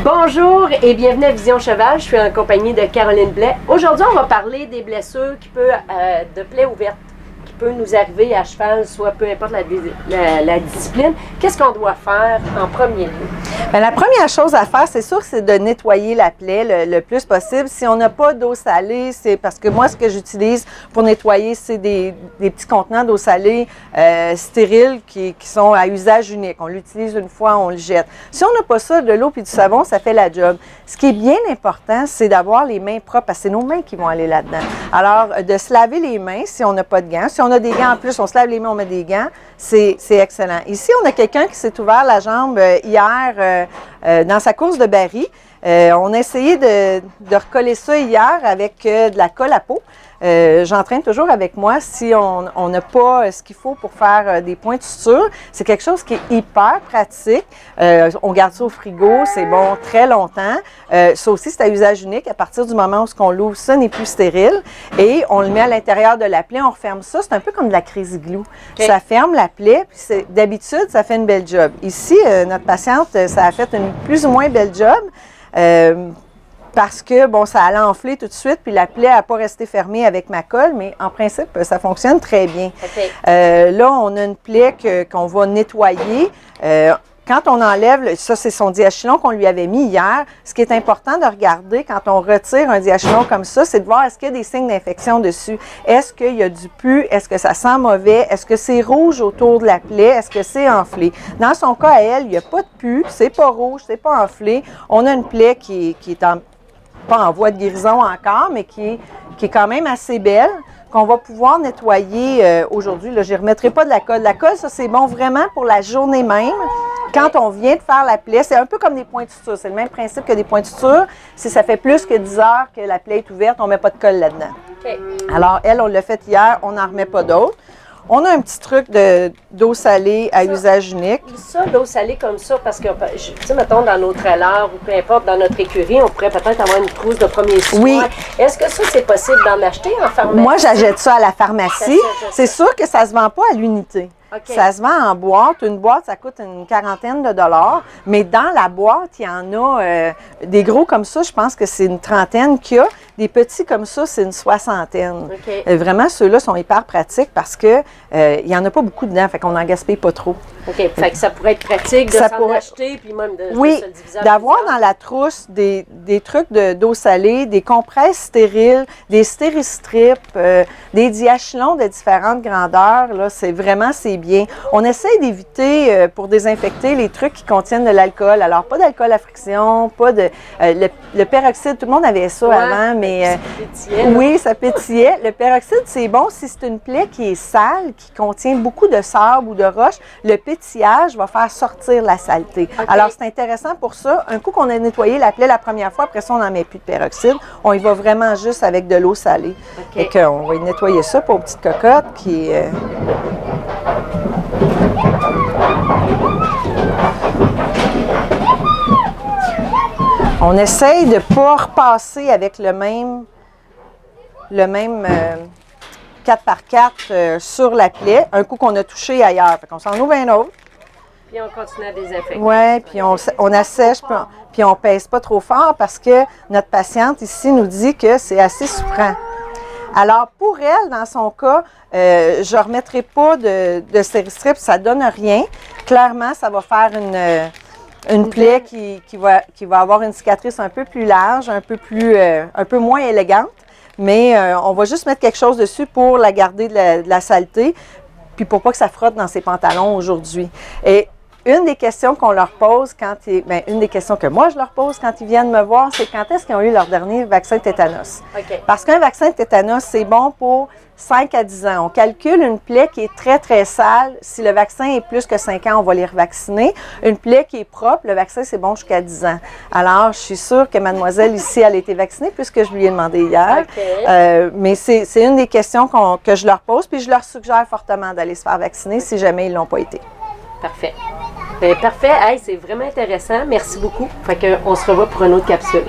Bonjour et bienvenue à Vision Cheval. Je suis en compagnie de Caroline Blais. Aujourd'hui, on va parler des blessures de plaies ouvertes qui peuvent nous arriver à cheval, soit peu importe la discipline. Qu'est-ce qu'on doit faire en premier lieu? Bien, la première chose à faire, c'est sûr, c'est de nettoyer la plaie le plus possible. Si on n'a pas d'eau salée, c'est parce que moi, ce que j'utilise pour nettoyer, c'est des petits contenants d'eau salée stériles qui sont à usage unique. On l'utilise une fois, on le jette. Si on n'a pas ça, de l'eau et du savon, ça fait la job. Ce qui est bien important, c'est d'avoir les mains propres, parce que c'est nos mains qui vont aller là-dedans. Alors, de se laver les mains si on n'a pas de gants. Si on a des gants en plus, on se lave les mains, on met des gants. C'est excellent. Ici, on a quelqu'un qui s'est ouvert la jambe hier dans sa course de baril. On a essayé de recoller ça hier avec de la colle à peau. J'entraîne toujours avec moi si on n'a pas ce qu'il faut pour faire des points de suture. C'est quelque chose qui est hyper pratique. On garde ça au frigo, c'est bon très longtemps. Ça aussi, c'est à usage unique. À partir du moment où on l'ouvre, ça n'est plus stérile. Et on le met à l'intérieur de la plaie, on referme ça. C'est un peu comme de la Crazy Glue. Okay. Ça ferme la plaie, puis d'habitude, ça fait une belle job. Ici, notre patiente, ça a fait une plus ou moins belle job. Parce que, bon, ça allait enfler tout de suite, puis la plaie n'a pas resté fermée avec ma colle, mais en principe, ça fonctionne très bien. Okay. Là, on a une plaie qu'on va nettoyer. Quand on enlève, ça c'est son diachylon qu'on lui avait mis hier, ce qui est important de regarder quand on retire un diachylon comme ça, c'est de voir est-ce qu'il y a des signes d'infection dessus. Est-ce qu'il y a du pus? Est-ce que ça sent mauvais? Est-ce que c'est rouge autour de la plaie? Est-ce que c'est enflé? Dans son cas, à elle, il n'y a pas de pus, c'est pas rouge, c'est pas enflé. On a une plaie qui est pas en voie de guérison encore, mais qui est quand même assez belle, qu'on va pouvoir nettoyer aujourd'hui. Là, je ne remettrai pas de la colle. La colle, ça, c'est bon vraiment pour la journée même. Quand on vient de faire la plaie, c'est un peu comme des points de suture. C'est le même principe que des points de suture. Si ça fait plus que 10 heures que la plaie est ouverte, on ne met pas de colle là-dedans. Okay. Alors, elle, on l'a fait hier, on n'en remet pas d'autres. On a un petit truc d'eau salée à usage unique. Ça, l'eau salée comme ça, parce que, tu sais, mettons, dans nos trailers ou peu importe, dans notre écurie, on pourrait peut-être avoir une trousse de premier soin. Oui. Est-ce que ça, c'est possible d'en acheter en pharmacie? Moi, j'achète ça à la pharmacie. C'est sûr que ça ne se vend pas à l'unité. Okay. Ça se vend en boîte. Une boîte, ça coûte une quarantaine de dollars. Mais dans la boîte, il y en a des gros comme ça, je pense que c'est une trentaine qu'il y a. Des petits comme ça, c'est une soixantaine. Okay. Vraiment, ceux-là sont hyper pratiques parce que il n'y en a pas beaucoup dedans, fait qu'on n'en gaspille pas trop. OK. Fait que ça pourrait être pratique de s'en acheter, puis même de oui, d'avoir dans la trousse des trucs d'eau salée, des compresses stériles, des stéristrips, des diachylons de différentes grandeurs. Là, c'est bien. On essaie d'éviter, pour désinfecter, les trucs qui contiennent de l'alcool. Alors, pas d'alcool à friction, pas de... le peroxyde, tout le monde avait ça avant, mais... ça pétillait, oui, ça pétillait. Le peroxyde, c'est bon si c'est une plaie qui est sale, qui contient beaucoup de sable ou de roche. Le pétillage va faire sortir la saleté. Okay. Alors, c'est intéressant pour ça. Un coup qu'on a nettoyé la plaie la première fois, après ça, on n'en met plus de peroxyde. On y va vraiment juste avec de l'eau salée. Okay. Et qu'on va y nettoyer ça pour une petite cocotte qui est... On essaye de ne pas repasser avec le même 4x4 sur la plaie, un coup qu'on a touché ailleurs. Fait qu'on s'en ouvre un autre. Puis on continue à désinfecter. Oui, puis on assèche, puis on ne pèse pas trop fort parce que notre patiente ici nous dit que c'est assez souffrant. Alors, pour elle, dans son cas, je ne remettrai pas de stéristrip, ça ne donne rien. Clairement, ça va faire une plaie qui va avoir une cicatrice un peu plus large, un peu moins élégante. Mais on va juste mettre quelque chose dessus pour la garder de la saleté, puis pour pas que ça frotte dans ses pantalons aujourd'hui. Et une des questions qu'on leur pose une des questions que moi je leur pose quand ils viennent me voir, c'est quand est-ce qu'ils ont eu leur dernier vaccin de tétanos. Okay. Parce qu'un vaccin de tétanos, c'est bon pour 5 à 10 ans. On calcule une plaie qui est très, très sale. Si le vaccin est plus que 5 ans, on va les revacciner. Une plaie qui est propre, le vaccin, c'est bon jusqu'à 10 ans. Alors, je suis sûre que mademoiselle ici, elle a été vaccinée puisque je lui ai demandé hier. Okay. Mais c'est une des questions que je leur pose, puis je leur suggère fortement d'aller se faire vacciner si jamais ils ne l'ont pas été. Parfait. Parfait. Hey, c'est vraiment intéressant. Merci beaucoup. Fait qu'on se revoit pour une autre capsule.